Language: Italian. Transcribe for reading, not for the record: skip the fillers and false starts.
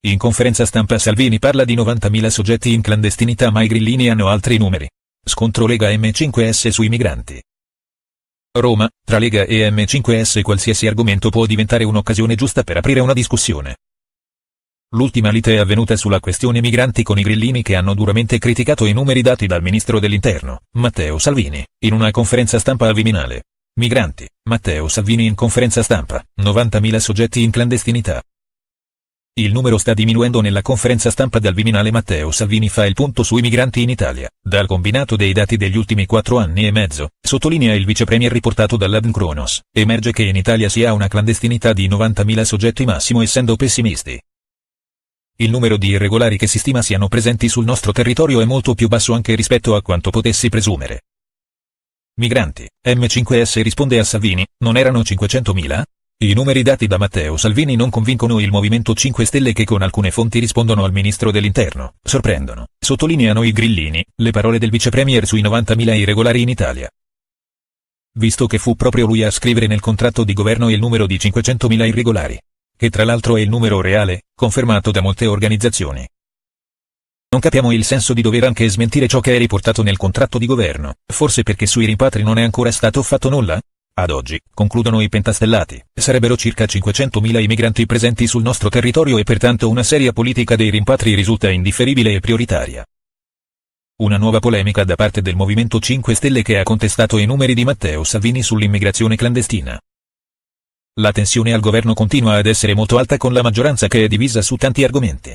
In conferenza stampa Salvini parla di 90.000 soggetti in clandestinità, ma i grillini hanno altri numeri. Scontro Lega M5S sui migranti. Roma, tra Lega e M5S qualsiasi argomento può diventare un'occasione giusta per aprire una discussione. L'ultima lite è avvenuta sulla questione migranti con i grillini, che hanno duramente criticato i numeri dati dal ministro dell'Interno, Matteo Salvini, in una conferenza stampa al Viminale. Migranti, Matteo Salvini in conferenza stampa, 90.000 soggetti in clandestinità. Il numero sta diminuendo. Nella conferenza stampa del Viminale Matteo Salvini fa il punto sui migranti in Italia, dal combinato dei dati degli ultimi 4 anni e mezzo, sottolinea il vicepremier riportato dall'Adnkronos, emerge che in Italia si ha una clandestinità di 90.000 soggetti massimo, essendo pessimisti. Il numero di irregolari che si stima siano presenti sul nostro territorio è molto più basso anche rispetto a quanto potessi presumere. Migranti, M5S risponde a Salvini, non erano 500.000? I numeri dati da Matteo Salvini non convincono il Movimento 5 Stelle, che con alcune fonti rispondono al ministro dell'Interno, sorprendono, sottolineano i grillini, le parole del vicepremier sui 90.000 irregolari in Italia. Visto che fu proprio lui a scrivere nel contratto di governo il numero di 500.000 irregolari, che tra l'altro è il numero reale, confermato da molte organizzazioni. Non capiamo il senso di dover anche smentire ciò che è riportato nel contratto di governo, forse perché sui rimpatri non è ancora stato fatto nulla? Ad oggi, concludono i pentastellati, sarebbero circa 500.000 i migranti presenti sul nostro territorio e pertanto una seria politica dei rimpatri risulta indifferibile e prioritaria. Una nuova polemica da parte del Movimento 5 Stelle, che ha contestato i numeri di Matteo Salvini sull'immigrazione clandestina. La tensione al governo continua ad essere molto alta, con la maggioranza che è divisa su tanti argomenti.